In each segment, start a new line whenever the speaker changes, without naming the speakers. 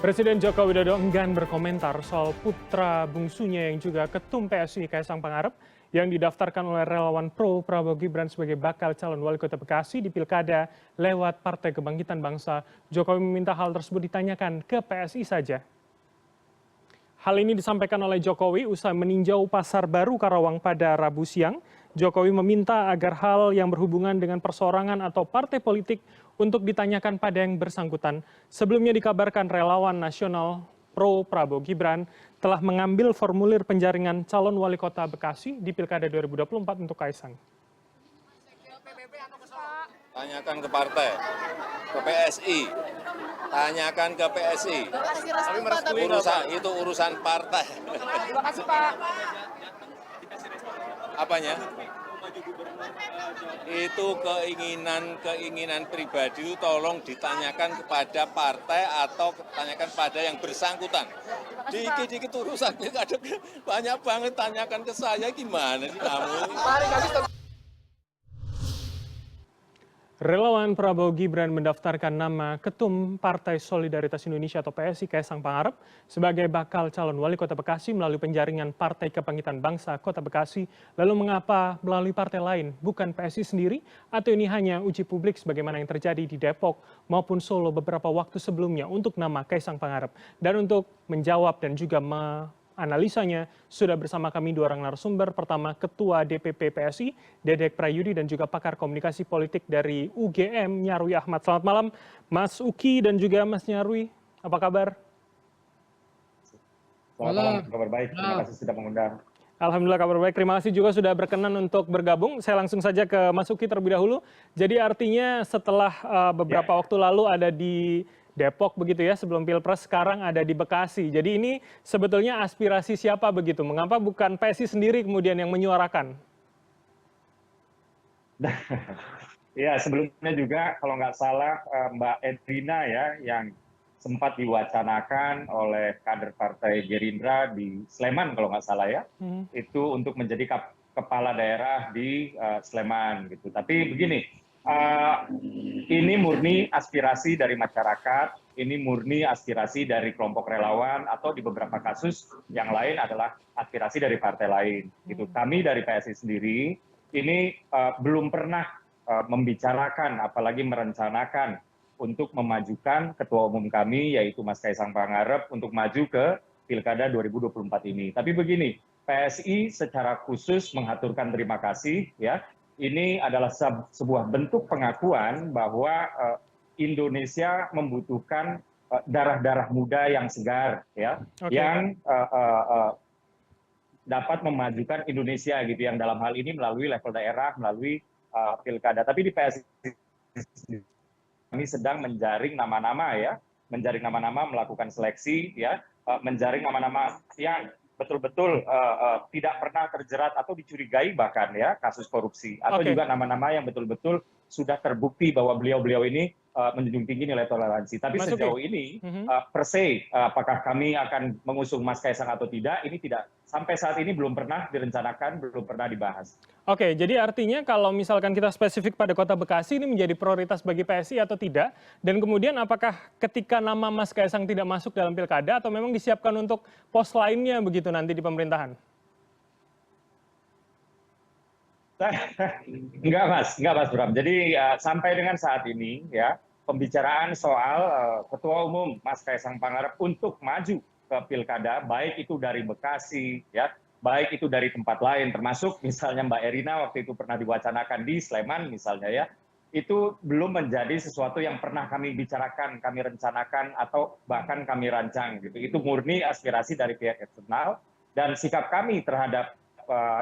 Presiden Joko Widodo enggan berkomentar soal putra bungsunya yang juga ketum PSI Kaisang Pangarep yang didaftarkan oleh relawan pro Prabowo Gibran sebagai bakal calon wali kota Bekasi di Pilkada lewat Partai Kebangkitan Bangsa. Jokowi meminta hal tersebut ditanyakan ke PSI saja. Hal ini disampaikan oleh Jokowi usai meninjau Pasar Baru Karawang pada Rabu siang. Jokowi meminta agar hal yang berhubungan dengan perseorangan atau partai politik untuk ditanyakan pada yang bersangkutan. Sebelumnya dikabarkan relawan nasional pro Prabowo Gibran telah mengambil formulir penjaringan calon wali kota Bekasi di Pilkada 2024 untuk Kaisang.
Tanyakan ke partai, ke PSI, tanyakan ke PSI. Itu urusan partai.
Terima kasih Pak.
Apanya? Itu keinginan pribadi itu tolong ditanyakan kepada partai atau tanyakan pada yang bersangkutan. Dikit-dikit urusan ada banyak banget, tanyakan ke saya gimana sih kamu?
Relawan Prabowo Gibran mendaftarkan nama Ketum Partai Solidaritas Indonesia atau PSI Kaisang Pangarep sebagai bakal calon wali kota Bekasi melalui penjaringan Partai Kebangkitan Bangsa Kota Bekasi. Lalu mengapa melalui partai lain, bukan PSI sendiri? Atau ini hanya uji publik sebagaimana yang terjadi di Depok maupun Solo beberapa waktu sebelumnya untuk nama Kaisang Pangarep? Dan untuk menjawab dan juga analisanya sudah bersama kami dua orang narasumber. Pertama, Ketua DPP PSI, Dedek Prayudi, dan juga pakar komunikasi politik dari UGM, Nyarwi Ahmad. Selamat malam, Mas Uki dan juga Mas Nyarwi. Apa kabar?
Selamat malam, kabar baik. Terima kasih sudah mengundang.
Alhamdulillah kabar baik. Terima kasih juga sudah berkenan untuk bergabung. Saya langsung saja ke Mas Uki terlebih dahulu. Jadi artinya setelah beberapa waktu lalu ada di Depok begitu ya, sebelum Pilpres, sekarang ada di Bekasi. Jadi ini sebetulnya aspirasi siapa begitu? Mengapa bukan PSI sendiri kemudian yang menyuarakan?
Ya, sebelumnya juga kalau nggak salah Mbak Edrina ya, yang sempat diwacanakan oleh kader Partai Gerindra di Sleman kalau nggak salah ya, itu untuk menjadi kepala daerah di Sleman gitu. Tapi begini, ini murni aspirasi dari masyarakat, ini murni aspirasi dari kelompok relawan, atau di beberapa kasus yang lain adalah aspirasi dari partai lain. Gitu. Kami dari PSI sendiri ini belum pernah membicarakan, apalagi merencanakan untuk memajukan ketua umum kami, yaitu Mas Kaisang Pangarep, untuk maju ke Pilkada 2024 ini. Tapi begini, PSI secara khusus mengaturkan terima kasih ya. Ini adalah sebuah bentuk pengakuan bahwa Indonesia membutuhkan darah-darah muda yang segar, ya, yang dapat memajukan Indonesia gitu, yang dalam hal ini melalui level daerah, melalui pilkada. Tapi di PSI kami sedang menjaring nama-nama ya, menjaring nama-nama, melakukan seleksi ya, menjaring nama-nama yang betul-betul tidak pernah terjerat atau dicurigai bahkan ya kasus korupsi, atau juga nama-nama yang betul-betul sudah terbukti bahwa beliau-beliau ini menjunjung tinggi nilai toleransi. Tapi sejauh ini per se apakah kami akan mengusung Mas Kaisang atau tidak, ini tidak, sampai saat ini belum pernah direncanakan, belum pernah dibahas.
Oke, jadi artinya kalau misalkan kita spesifik pada Kota Bekasi ini menjadi prioritas bagi PSI atau tidak? Dan kemudian apakah ketika nama Mas Kaisang tidak masuk dalam pilkada atau memang disiapkan untuk pos lainnya begitu nanti di pemerintahan?
Enggak Mas Bram. Jadi sampai dengan saat ini ya, pembicaraan soal Ketua Umum Mas Kaisang Pangarep untuk maju ke pilkada, baik itu dari Bekasi ya, baik itu dari tempat lain, termasuk misalnya Mbak Erina waktu itu pernah diwacanakan di Sleman misalnya ya, itu belum menjadi sesuatu yang pernah kami bicarakan, kami rencanakan, atau bahkan kami rancang gitu. Itu murni aspirasi dari pihak eksternal, dan sikap kami terhadap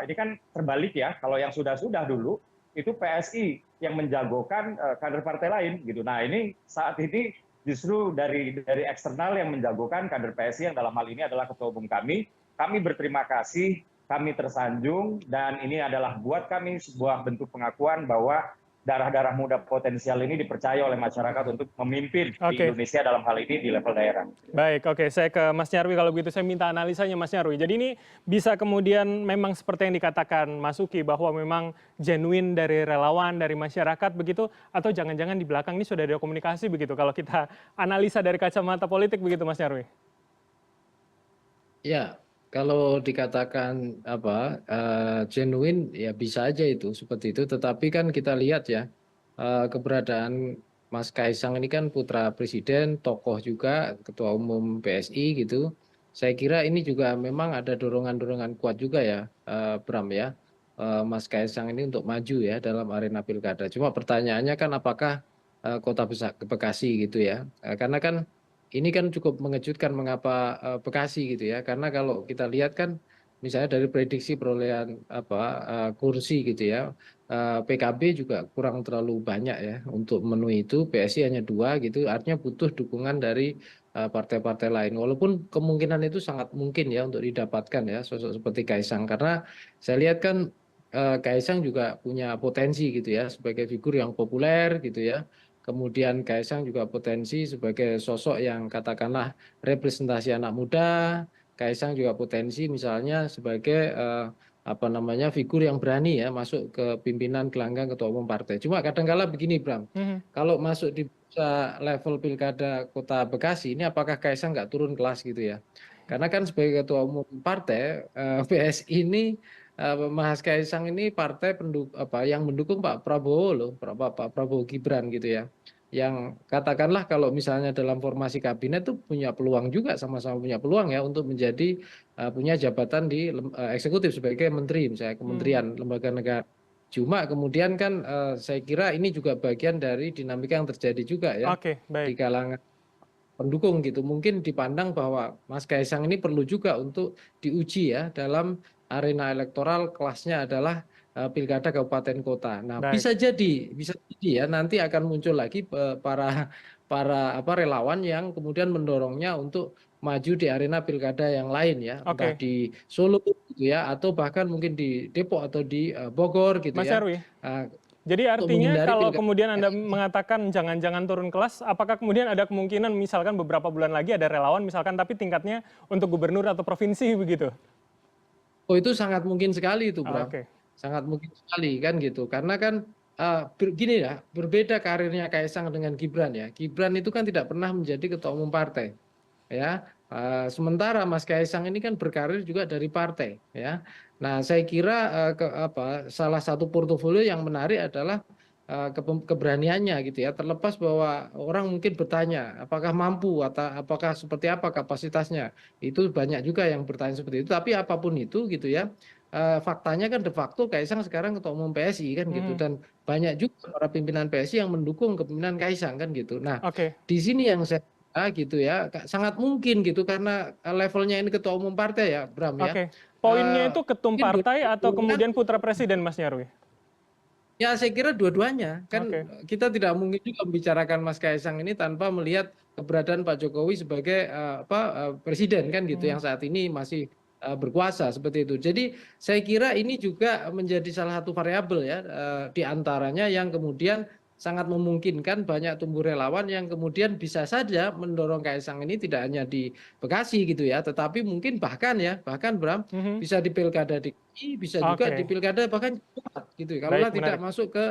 ini kan terbalik ya, kalau yang sudah-sudah dulu itu PSI yang menjagokan kader partai lain gitu. Nah ini saat ini justru dari eksternal yang menjagokan kader PSI, yang dalam hal ini adalah ketua umum kami. Kami berterima kasih, kami tersanjung, dan ini adalah buat kami sebuah bentuk pengakuan bahwa darah-darah muda potensial ini dipercaya oleh masyarakat untuk memimpin di
Oke.
Indonesia dalam hal ini di level daerah.
Baik, oke. Saya ke Mas Nyarwi kalau begitu saya minta analisanya Mas Nyarwi. Jadi ini bisa kemudian memang seperti yang dikatakan Mas Uki bahwa memang genuine dari relawan, dari masyarakat begitu, atau jangan-jangan di belakang ini sudah ada komunikasi begitu kalau kita analisa dari kacamata politik begitu Mas Nyarwi?
Ya, kalau dikatakan apa genuine ya bisa aja itu seperti itu. Tetapi kan kita lihat ya keberadaan Mas Kaisang ini kan putra presiden, tokoh juga, ketua umum PSI gitu. Saya kira ini juga memang ada dorongan-dorongan kuat juga ya, Bram ya, Mas Kaisang ini untuk maju ya dalam arena pilkada. Cuma pertanyaannya kan apakah kota besar Bekasi gitu ya? Karena kan ini kan cukup mengejutkan mengapa Bekasi gitu ya, karena kalau kita lihat kan misalnya dari prediksi perolehan kursi gitu ya, PKB juga kurang terlalu banyak ya untuk memenuhi itu, PSI hanya 2 gitu, artinya butuh dukungan dari partai-partai lain. Walaupun kemungkinan itu sangat mungkin ya untuk didapatkan ya sosok seperti Kaisang, karena saya lihat kan Kaisang juga punya potensi gitu ya sebagai figur yang populer gitu ya. Kemudian Kaisang juga potensi sebagai sosok yang katakanlah representasi anak muda. Kaisang juga potensi misalnya sebagai figur yang berani ya masuk ke pimpinan gelanggang ketua umum partai. Cuma kadang-kala begini Bram,
Mhm.
kalau masuk di level pilkada kota Bekasi ini apakah Kaisang nggak turun kelas gitu ya? Karena kan sebagai ketua umum partai PSI ini Mas Kaisang ini partai yang mendukung Pak Prabowo loh, Pak Prabowo Gibran gitu ya. Yang katakanlah kalau misalnya dalam formasi kabinet tuh punya peluang juga, sama-sama punya peluang ya untuk menjadi punya jabatan di eksekutif sebagai menteri misalnya
Hmm.
kementerian lembaga negara. Cuma kemudian kan saya kira ini juga bagian dari dinamika yang terjadi juga ya
Oke,
di
baik.
kalangan pendukung gitu. Mungkin dipandang bahwa Mas Kaisang ini perlu juga untuk diuji ya dalam arena elektoral, kelasnya adalah pilkada kabupaten kota. Nah,
Baik.
bisa jadi ya nanti akan muncul lagi para para relawan yang kemudian mendorongnya untuk maju di arena pilkada yang lain ya, entah
Oke,
di Solo gitu ya atau bahkan mungkin di Depok atau di Bogor gitu
Mas
ya.
Nyarwi.
Uh,
Jadi
untuk
artinya
menghindari
kalau
pilkada.
kemudian Anda mengatakan jangan-jangan turun kelas, apakah kemudian ada kemungkinan misalkan beberapa bulan lagi ada relawan misalkan tapi tingkatnya untuk gubernur atau provinsi begitu?
Oh itu sangat mungkin sekali itu Bram,
Oke.
sangat mungkin sekali kan gitu. Karena kan gini ya, berbeda karirnya Kaisang dengan Gibran ya. Gibran itu kan tidak pernah menjadi ketua umum partai ya. Sementara Mas Kaisang ini kan berkarir juga dari partai ya. Nah saya kira salah satu portofolio yang menarik adalah keberaniannya gitu ya. Terlepas bahwa orang mungkin bertanya apakah mampu atau apakah seperti apa kapasitasnya, itu banyak juga yang bertanya seperti itu. Tapi apapun itu gitu ya, faktanya kan de facto Kaisang sekarang ketua umum PSI kan gitu,
Mhm.
dan banyak juga para pimpinan PSI yang mendukung kepemimpinan Kaisang kan gitu. Nah
Oke.
di sini yang saya gitu ya, sangat mungkin gitu karena levelnya ini ketua umum partai ya Bram ya.
Oke. Poinnya itu ketum
Mungkin
partai atau
2020 kan.
kemudian putra presiden Mas Nyarwi?
Ya saya kira dua-duanya, kan
Oke.
kita tidak mungkin juga membicarakan Mas Kaisang ini tanpa melihat keberadaan Pak Jokowi sebagai presiden kan gitu
Mhm.
yang saat ini masih berkuasa seperti itu. Jadi saya kira ini juga menjadi salah satu variabel ya di antaranya yang kemudian sangat memungkinkan banyak tumbuh relawan yang kemudian bisa saja mendorong Kaisang ini tidak hanya di Bekasi gitu ya, tetapi mungkin bahkan Bram
Mhm.
bisa di pilkada DKI, bisa juga di
Oke.
pilkada bahkan gitu ya,
Baik,
kalaulah tidak
menarik.
masuk ke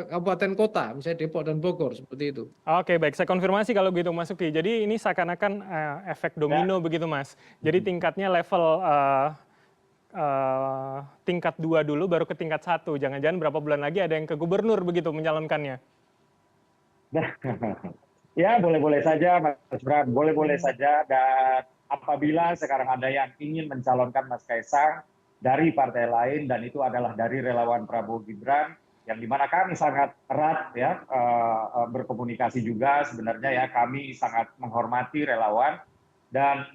kabupaten kota, misalnya Depok dan Bogor seperti itu.
Oke, baik. Saya konfirmasi kalau gitu Mas Uki. Jadi ini seakan-akan efek
Ya.
domino begitu Mas. Jadi tingkatnya level tingkat 2 dulu baru ke tingkat 1. Jangan-jangan berapa bulan lagi ada yang ke gubernur begitu mencalonkannya.
Ya, boleh-boleh saja, Mas Bram, boleh-boleh saja. Dan apabila sekarang ada yang ingin mencalonkan Mas Kaisang dari partai lain, dan itu adalah dari relawan Prabowo Gibran, yang dimana kami sangat erat ya berkomunikasi juga sebenarnya ya, kami sangat menghormati relawan, dan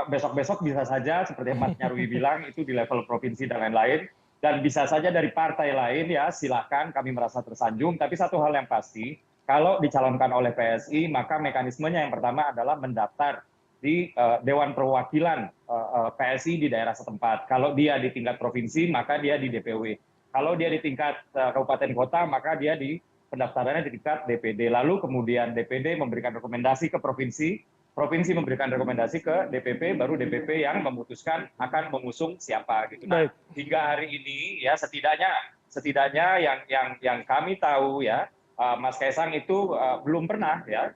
besok-besok bisa saja seperti Mas Nyarwi bilang itu di level provinsi dan lain-lain, dan bisa saja dari partai lain ya, silakan, kami merasa tersanjung. Tapi satu hal yang pasti, kalau dicalonkan oleh PSI, maka mekanismenya yang pertama adalah mendaftar di Dewan Perwakilan PSI di daerah setempat. Kalau dia di tingkat provinsi, maka dia di DPW. Kalau dia di tingkat kabupaten kota, maka dia di pendaftarannya di tingkat DPD. Lalu kemudian DPD memberikan rekomendasi ke provinsi, provinsi memberikan rekomendasi ke DPP, baru DPP yang memutuskan akan mengusung siapa gitu. Nah,
Baik.
hingga hari ini ya setidaknya yang kami tahu ya, Mas Kaisang itu belum pernah ya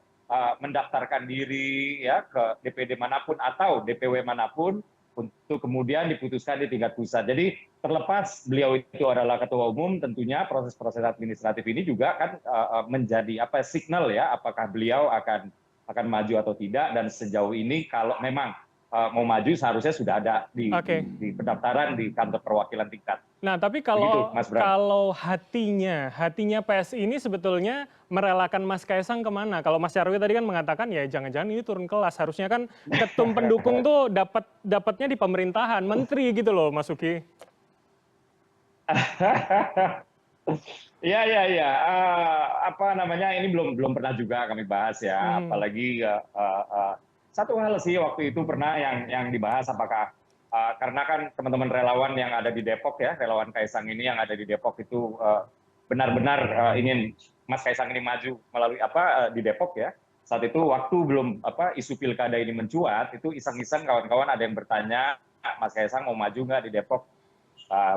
mendaftarkan diri ya ke DPD manapun atau DPW manapun untuk kemudian diputuskan di tingkat pusat. Jadi terlepas beliau itu adalah ketua umum, tentunya proses-proses administratif ini juga kan menjadi signal ya, apakah beliau akan maju atau tidak, dan sejauh ini kalau memang mau maju seharusnya sudah ada di pendaftaran di kantor perwakilan tingkat.
Nah, tapi
Begitu, Mas Bram.
kalau hatinya PSI ini sebetulnya merelakan Mas Kaisang kemana? Kalau Mas Nyarwi tadi kan mengatakan ya jangan-jangan ini turun kelas. Harusnya kan ketum pendukung tuh dapatnya di pemerintahan, menteri gitu loh, Mas Uki.
Iya, iya, iya. Ini belum pernah juga kami bahas ya. Apalagi satu hal sih waktu itu pernah yang dibahas, apakah karena kan teman-teman relawan yang ada di Depok ya, relawan Kaisang ini yang ada di Depok itu benar-benar ingin Mas Kaisang ini maju melalui di Depok ya. Saat itu waktu belum isu pilkada ini mencuat, itu iseng-iseng kawan-kawan ada yang bertanya, Mas Kaisang mau maju nggak di Depok?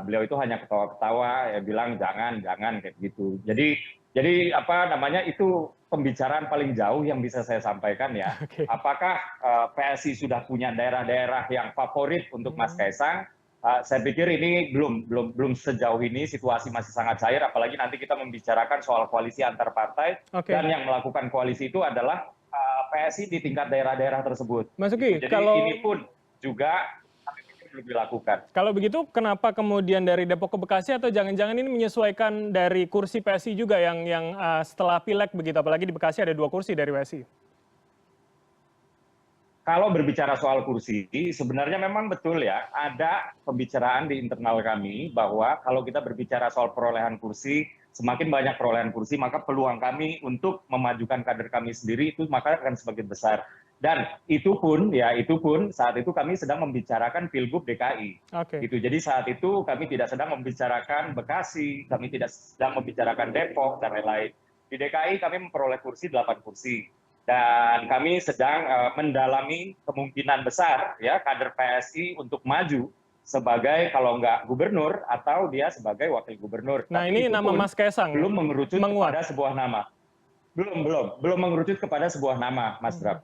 Beliau itu hanya ketawa-ketawa, ya bilang jangan kayak gitu. Jadi itu pembicaraan paling jauh yang bisa saya sampaikan ya. Apakah PSI sudah punya daerah-daerah yang favorit untuk Mas Kaisang? Saya pikir ini belum sejauh ini, situasi masih sangat cair, apalagi nanti kita membicarakan soal koalisi antar partai, dan yang melakukan koalisi itu adalah PSI di tingkat daerah-daerah tersebut.
Mas Uki,
jadi ini pun juga belum dilakukan.
Kalau begitu, kenapa kemudian dari Depok ke Bekasi, atau jangan-jangan ini menyesuaikan dari kursi PSI juga yang setelah pileg begitu, apalagi di Bekasi ada 2 kursi dari PSI?
Kalau berbicara soal kursi, sebenarnya memang betul ya, ada pembicaraan di internal kami bahwa kalau kita berbicara soal perolehan kursi, semakin banyak perolehan kursi, maka peluang kami untuk memajukan kader kami sendiri itu maka akan semakin besar. Dan itu pun saat itu kami sedang membicarakan Pilgub DKI. Gitu. Jadi saat itu kami tidak sedang membicarakan Bekasi, kami tidak sedang membicarakan Depok dan lain-lain. Di DKI kami memperoleh kursi 8 kursi. Dan kami sedang mendalami kemungkinan besar ya kader PSI untuk maju sebagai kalau nggak gubernur atau dia sebagai wakil gubernur.
Nah, ini nama Mas Kaisang
belum mengerucut kepada sebuah nama. Belum mengerucut kepada sebuah nama, Mas Bram.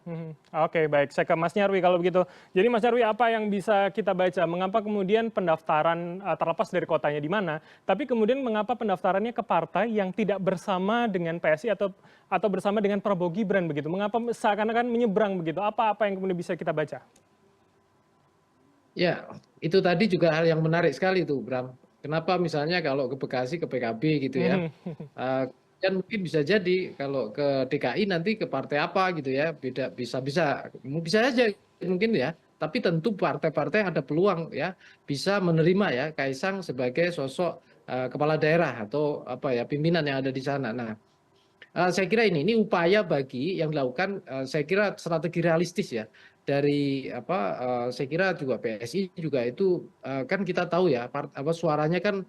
Oke, baik. Saya ke Mas Nyarwi kalau begitu. Jadi Mas Nyarwi, apa yang bisa kita baca? Mengapa kemudian pendaftaran terlepas dari kotanya di mana, tapi kemudian mengapa pendaftarannya ke partai yang tidak bersama dengan PSI atau bersama dengan Prabowo Gibran begitu? Mengapa seakan-akan menyeberang begitu? Apa yang kemudian bisa kita baca?
Ya, itu tadi juga hal yang menarik sekali tuh, Bram. Kenapa misalnya kalau ke Bekasi ke PKB gitu ya? Dan mungkin bisa jadi kalau ke DKI nanti ke partai apa gitu ya, bisa saja mungkin ya, tapi tentu partai-partai yang ada peluang ya bisa menerima ya Kaisang sebagai sosok kepala daerah atau pimpinan yang ada di sana. Nah, saya kira ini upaya bagi yang dilakukan, saya kira strategi realistis ya dari saya kira juga PSI juga itu kan kita tahu ya suaranya kan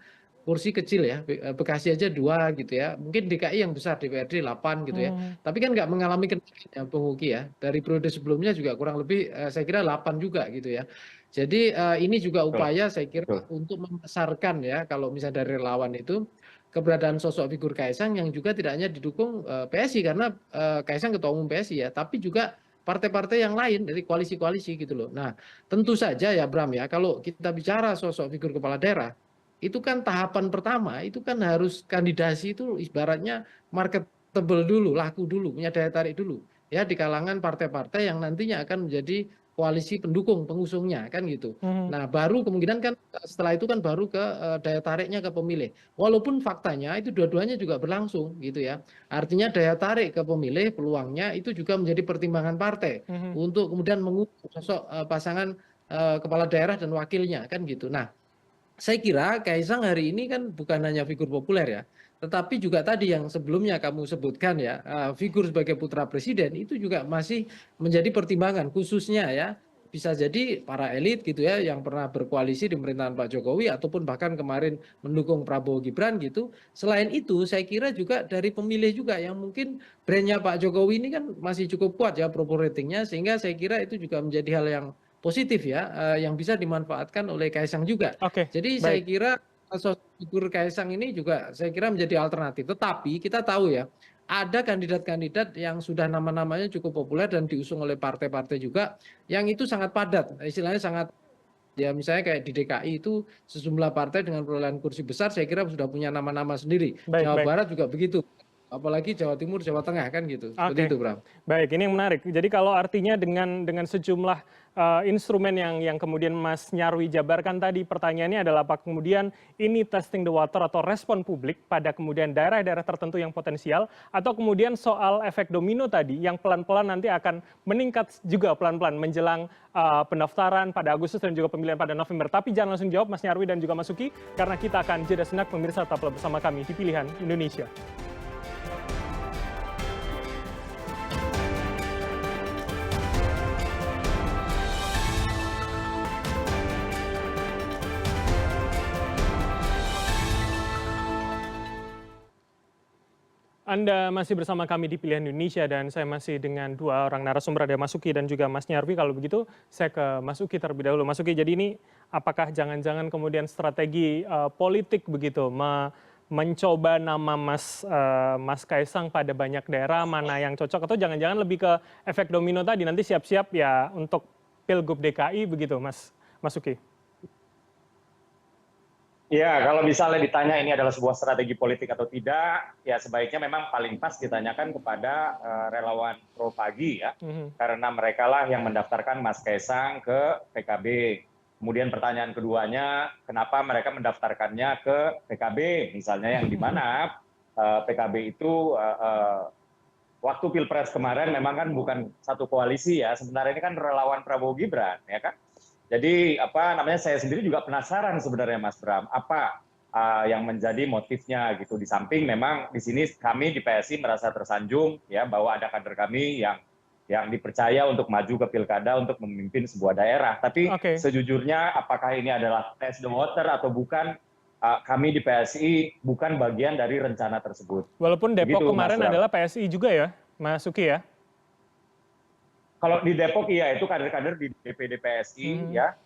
kursi kecil ya, Bekasi aja 2 gitu ya, mungkin DKI yang besar DPRD 8 gitu ya, tapi kan nggak mengalami kenaikan ya Bung Uki ya, dari periode sebelumnya juga kurang lebih saya kira 8 juga gitu ya. Jadi ini juga upaya saya kira untuk membesarkan ya kalau misalnya dari relawan itu keberadaan sosok figur Kaisang yang juga tidak hanya didukung PSI karena Kaisang ketua umum PSI ya, tapi juga partai-partai yang lain dari koalisi-koalisi gitu loh. Nah, tentu saja ya Bram ya, kalau kita bicara sosok figur kepala daerah, itu kan tahapan pertama, itu kan harus kandidasi itu ibaratnya marketable dulu, laku dulu, punya daya tarik dulu. Ya di kalangan partai-partai yang nantinya akan menjadi koalisi pendukung pengusungnya kan gitu. Nah, baru kemungkinan kan setelah itu kan baru ke daya tariknya ke pemilih. Walaupun faktanya itu dua-duanya juga berlangsung gitu ya. Artinya daya tarik ke pemilih peluangnya itu juga menjadi pertimbangan partai untuk kemudian mengusung sosok pasangan kepala daerah dan wakilnya kan gitu. Nah, saya kira Kaisang hari ini kan bukan hanya figur populer ya, tetapi juga tadi yang sebelumnya kamu sebutkan ya, figur sebagai putra presiden itu juga masih menjadi pertimbangan khususnya ya bisa jadi para elit gitu ya yang pernah berkoalisi di pemerintahan Pak Jokowi ataupun bahkan kemarin mendukung Prabowo Gibran gitu. Selain itu saya kira juga dari pemilih juga yang mungkin brandnya Pak Jokowi ini kan masih cukup kuat ya approval ratingnya, sehingga saya kira itu juga menjadi hal yang positif ya, yang bisa dimanfaatkan oleh Kaisang juga.
Oke,
Jadi saya
baik.
kira sosok figur Kaisang ini juga saya kira menjadi alternatif. Tetapi kita tahu ya, ada kandidat-kandidat yang sudah nama-namanya cukup populer dan diusung oleh partai-partai juga, yang itu sangat padat, istilahnya sangat, ya misalnya kayak di DKI itu sejumlah partai dengan perolehan kursi besar saya kira sudah punya nama-nama sendiri.
Baik,
Jawa
baik.
Barat juga begitu. Apalagi Jawa Timur, Jawa Tengah kan gitu. Seperti
Oke,
itu, Bram.
baik. Ini yang menarik. Jadi kalau artinya dengan sejumlah instrumen yang kemudian Mas Nyarwi jabarkan tadi, pertanyaannya adalah apa kemudian ini testing the water atau respon publik pada kemudian daerah-daerah tertentu yang potensial, atau kemudian soal efek domino tadi yang pelan-pelan nanti akan meningkat juga pelan-pelan menjelang pendaftaran pada Agustus dan juga pemilihan pada November. Tapi jangan langsung jawab Mas Nyarwi dan juga Mas Uki, karena kita akan jeda senak. Pemirsa tetaplah bersama kami di Pilihan Indonesia. Anda masih bersama kami di Pilihan Indonesia dan saya masih dengan dua orang narasumber, ada Mas Uki dan juga Mas Nyarwi. Kalau begitu saya ke Mas Uki terlebih dahulu. Mas Uki, jadi ini apakah jangan-jangan kemudian strategi politik begitu mencoba nama Mas Kaisang pada banyak daerah mana yang cocok, atau jangan-jangan lebih ke efek domino tadi nanti siap-siap ya untuk Pilgub DKI begitu, Mas Uki?
Ya, kalau misalnya ditanya ini adalah sebuah strategi politik atau tidak, ya sebaiknya memang paling pas ditanyakan kepada relawan Pro Pagi ya, karena mereka lah yang mendaftarkan Mas Kaisang ke PKB. Kemudian pertanyaan keduanya, kenapa mereka mendaftarkannya ke PKB, misalnya yang di mana PKB itu waktu Pilpres kemarin memang kan bukan satu koalisi ya, sebenarnya ini kan relawan Prabowo Gibran ya kan. Jadi saya sendiri juga penasaran sebenarnya Mas Bram, apa yang menjadi motifnya gitu. Di samping memang di sini kami di PSI merasa tersanjung ya bahwa ada kader kami yang dipercaya untuk maju ke pilkada untuk memimpin sebuah daerah. Tapi sejujurnya apakah ini adalah test the water atau bukan, kami di PSI bukan bagian dari rencana tersebut.
Walaupun Depok
Begitu,
kemarin adalah PSI juga ya, Mas Uki ya?
Kalau di Depok iya, itu kader-kader di DPD PSI ya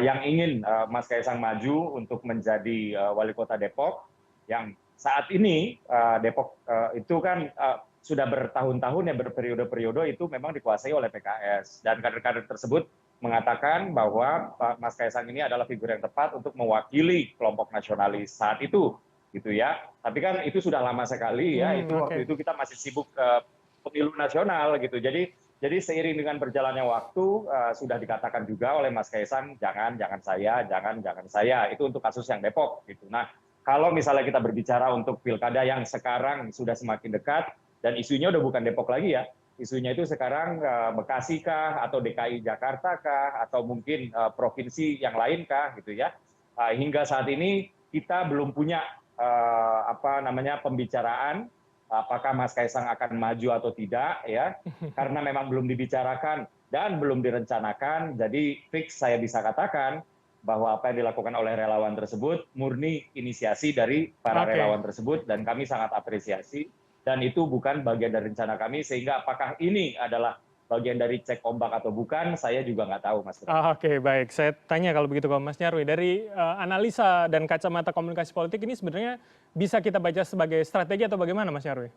yang ingin Mas Kaisang maju untuk menjadi wali kota Depok, yang saat ini Depok itu kan sudah bertahun-tahun ya, berperiode-periode itu memang dikuasai oleh PKS, dan kader-kader tersebut mengatakan bahwa Mas Kaisang ini adalah figur yang tepat untuk mewakili kelompok nasionalis saat itu gitu ya. Tapi kan itu sudah lama sekali ya, waktu itu kita masih sibuk pemilu nasional gitu. Jadi seiring dengan berjalannya waktu sudah dikatakan juga oleh Mas Kaisang, jangan saya, itu untuk kasus yang Depok gitu. Nah, kalau misalnya kita berbicara untuk pilkada yang sekarang sudah semakin dekat dan isunya udah bukan Depok lagi ya, isunya itu sekarang Bekasi kah atau DKI Jakarta kah atau mungkin provinsi yang lain kah gitu ya. Hingga saat ini kita belum punya pembicaraan apakah Mas Kaisang akan maju atau tidak ya, karena memang belum dibicarakan dan belum direncanakan. Jadi fix saya bisa katakan bahwa apa yang dilakukan oleh relawan tersebut murni inisiasi dari para relawan tersebut, dan kami sangat apresiasi, dan itu bukan bagian dari rencana kami. Sehingga apakah ini adalah bagian dari cek ombak atau bukan, saya juga nggak tahu, Mas.
Oke, baik. Saya tanya kalau begitu ke Mas Nyarwi. Dari analisa dan kacamata komunikasi politik ini sebenarnya bisa kita baca sebagai strategi atau bagaimana, Mas Nyarwi?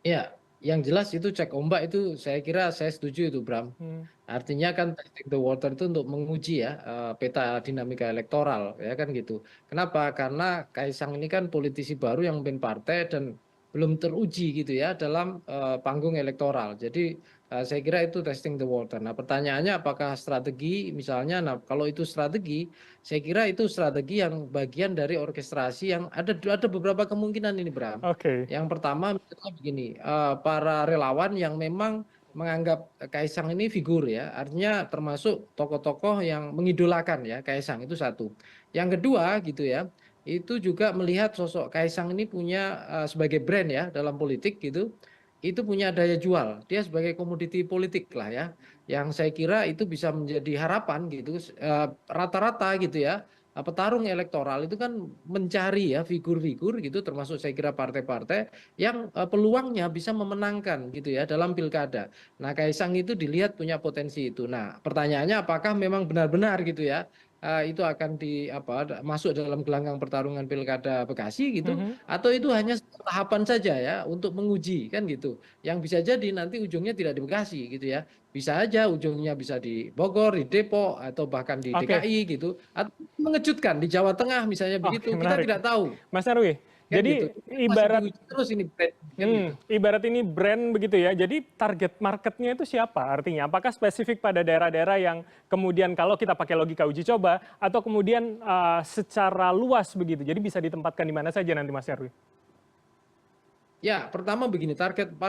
Ya, yang jelas itu cek ombak itu saya kira saya setuju itu, Bram. Artinya kan testing the water itu untuk menguji ya peta dinamika elektoral ya kan gitu. Kenapa? Karena Kaisang ini kan politisi baru yang memimpin partai dan belum teruji gitu ya dalam panggung elektoral. Jadi saya kira itu testing the water. Nah, pertanyaannya apakah strategi misalnya, nah kalau itu strategi, saya kira itu strategi yang bagian dari orkestrasi yang ada beberapa kemungkinan ini, Bram. Yang pertama misalnya begini, para relawan yang memang menganggap Kaisang ini figur ya, artinya termasuk tokoh-tokoh yang mengidolakan ya Kaisang, itu satu. Yang kedua gitu ya, itu juga melihat sosok Kaisang ini punya sebagai brand ya dalam politik gitu, itu punya daya jual. Dia sebagai komoditi politik lah ya, yang saya kira itu bisa menjadi harapan gitu. Rata-rata gitu ya, petarung elektoral itu kan mencari ya figur-figur gitu, termasuk saya kira partai-partai yang peluangnya bisa memenangkan gitu ya dalam pilkada. Nah, Kaisang itu dilihat punya potensi itu. Nah, pertanyaannya apakah memang benar-benar gitu ya, itu akan masuk dalam gelanggang pertarungan pilkada Bekasi gitu,
Mhm.
atau itu hanya tahapan saja ya untuk menguji kan gitu. Yang bisa jadi nanti ujungnya tidak di Bekasi gitu ya. Bisa aja ujungnya bisa di Bogor, di Depok, atau bahkan di
Oke,
DKI gitu. Atau mengejutkan di Jawa Tengah misalnya
oke,
begitu. Kita
menarik.
tidak tahu
Mas Nyarwi,
kan gitu.
jadi
Masih
ibarat
diuji terus ini brand kan gitu.
ibarat ini brand begitu ya. Jadi target marketnya itu siapa artinya? Apakah spesifik pada daerah-daerah yang kemudian kalau kita pakai logika uji coba atau kemudian secara luas begitu. Jadi bisa ditempatkan di mana saja nanti Mas Nyarwi?
Ya, pertama begini,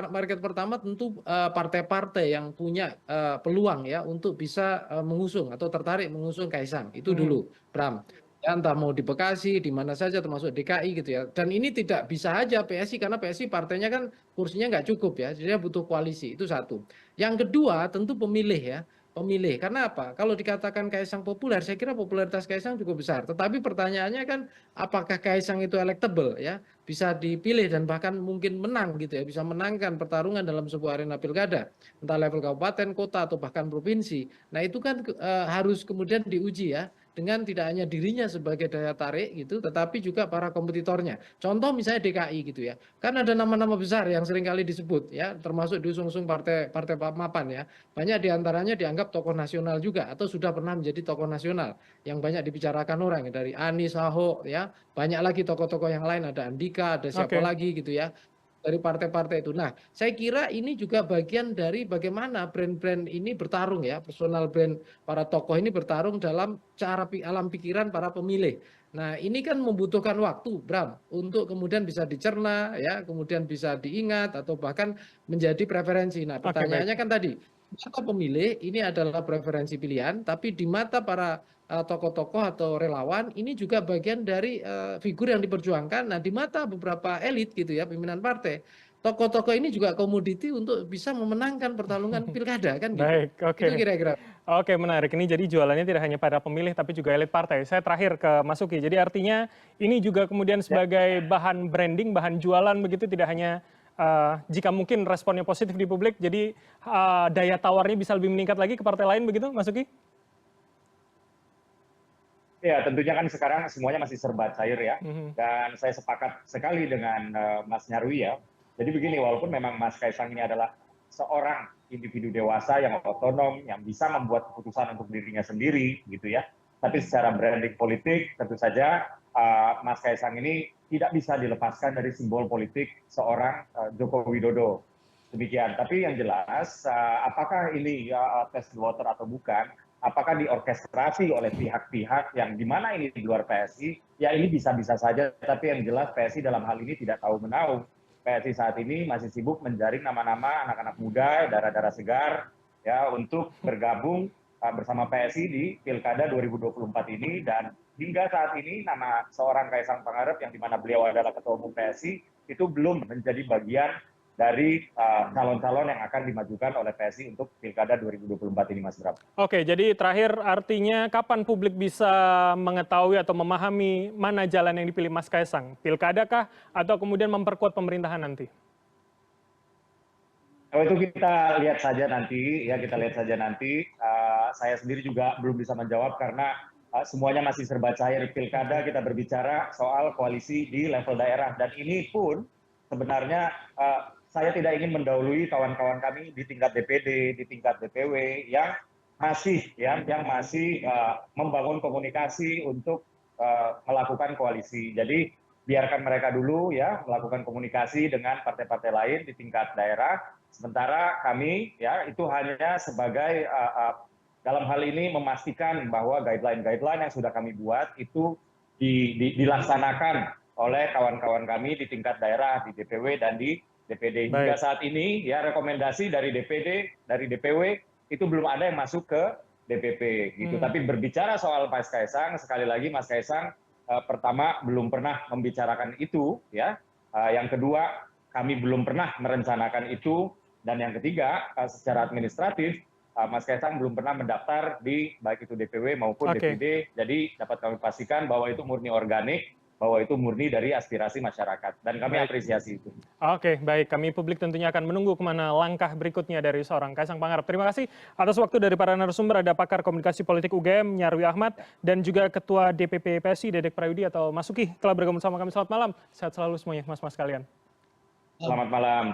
market pertama tentu partai-partai yang punya peluang ya untuk bisa mengusung atau tertarik mengusung Kaisang. Itu
Mhm.
dulu, Bram. Ya, entah mau di Bekasi, di mana saja termasuk DKI gitu ya. Dan ini tidak bisa aja PSI karena PSI partainya kan kursinya nggak cukup ya. Jadi dia butuh koalisi, itu satu. Yang kedua tentu pemilih ya. Pemilih. Karena apa? Kalau dikatakan Kaisang populer, saya kira popularitas Kaisang cukup besar. Tetapi pertanyaannya kan apakah Kaisang itu electable ya? Bisa dipilih dan bahkan mungkin menang gitu ya, bisa menangkan pertarungan dalam sebuah arena pilkada, entah level kabupaten, kota atau bahkan provinsi. Nah, itu kan harus kemudian diuji ya dengan tidak hanya dirinya sebagai daya tarik gitu, tetapi juga para kompetitornya. Contoh misalnya DKI gitu ya. Kan ada nama-nama besar yang seringkali disebut ya, termasuk diusung-usung partai mapan ya. Banyak diantaranya dianggap tokoh nasional juga atau sudah pernah menjadi tokoh nasional yang banyak dibicarakan orang dari Anies, Ahok ya, banyak lagi tokoh-tokoh yang lain, ada Andika, ada siapa
Oke.
lagi gitu ya, dari partai-partai itu. Nah, saya kira ini juga bagian dari bagaimana brand-brand ini bertarung ya, personal brand para tokoh ini bertarung dalam alam pikiran para pemilih. Nah, ini kan membutuhkan waktu, Bram, untuk kemudian bisa dicerna ya, kemudian bisa diingat atau bahkan menjadi preferensi. Nah,
Oke, baik.
pertanyaannya kan tadi, mata pemilih ini adalah preferensi pilihan, tapi di mata para tokoh-tokoh atau relawan ini juga bagian dari figur yang diperjuangkan. Nah, di mata beberapa elit gitu ya, pimpinan partai, tokoh-tokoh ini juga komoditi untuk bisa memenangkan pertarungan pilkada kan gitu.
Baik, oke.
Itu kira-kira.
Oke, menarik. Ini jadi jualannya tidak hanya pada pemilih, tapi juga elit partai. Saya terakhir ke Mas Uki. Jadi artinya ini juga kemudian
Ya,
sebagai bahan branding, bahan jualan begitu, tidak hanya jika mungkin responnya positif di publik, jadi daya tawarnya bisa lebih meningkat lagi ke partai lain begitu, Mas Uki?
ya, tentunya kan sekarang semuanya masih serba cair ya.
Mhm.
Dan saya sepakat sekali dengan Mas Nyarwi ya. Jadi begini, walaupun memang Mas Kaisang ini adalah seorang individu dewasa yang otonom, yang bisa membuat keputusan untuk dirinya sendiri, gitu ya. Tapi secara branding politik, tentu saja Mas Kaisang ini tidak bisa dilepaskan dari simbol politik seorang Joko Widodo. Demikian. Tapi yang jelas, apakah ini test the water atau bukan, apakah diorkestrasi oleh pihak-pihak yang di mana ini di luar PSI, ya ini bisa-bisa saja, tapi yang jelas PSI dalam hal ini tidak tahu menahu. PSI saat ini masih sibuk menjaring nama-nama anak-anak muda, darah-darah segar, ya untuk bergabung bersama PSI di Pilkada 2024 ini, dan hingga saat ini nama seorang Kaisang Pangarep yang di mana beliau adalah Ketua Umum PSI itu belum menjadi bagian dari calon-calon yang akan dimajukan oleh PSI untuk Pilkada 2024 ini, Mas Bram.
Oke, jadi terakhir artinya kapan publik bisa mengetahui atau memahami mana jalan yang dipilih Mas Kaisang? Pilkada kah atau kemudian memperkuat pemerintahan nanti?
Kalau itu kita lihat saja nanti, ya kita lihat saja nanti. Saya sendiri juga belum bisa menjawab karena semuanya masih serba cair. Pilkada kita berbicara soal koalisi di level daerah, dan ini pun sebenarnya saya tidak ingin mendahului kawan-kawan kami di tingkat DPD, di tingkat DPW yang masih membangun komunikasi untuk melakukan koalisi. Jadi biarkan mereka dulu ya melakukan komunikasi dengan partai-partai lain di tingkat daerah. Sementara kami ya itu hanya sebagai dalam hal ini memastikan bahwa guideline-guideline yang sudah kami buat itu dilaksanakan oleh kawan-kawan kami di tingkat daerah, di DPW dan di DPD. Hingga
Baik.
saat ini ya rekomendasi dari DPD, dari DPW itu belum ada yang masuk ke DPP gitu.
Hmm.
Tapi berbicara soal Mas Kaisang, sekali lagi Mas Kaisang pertama belum pernah membicarakan itu ya. Yang kedua, kami belum pernah merencanakan itu. Dan yang ketiga, secara administratif, Mas Kaisang belum pernah mendaftar di baik itu DPW maupun DPD. Jadi dapat kami pastikan bahwa itu murni organik, bahwa itu murni dari aspirasi masyarakat. Dan kami apresiasi itu.
Oke, baik. Kami publik tentunya akan menunggu kemana langkah berikutnya dari seorang Kaisang Pangarep. Terima kasih atas waktu dari para narasumber. Ada pakar komunikasi politik UGM, Nyarwi Ahmad, dan juga Ketua DPP PSI, Dedek Prayudi atau Mas Uki, telah bergabung bersama kami. Selamat malam. Sehat selalu semuanya, mas-mas kalian.
Selamat malam.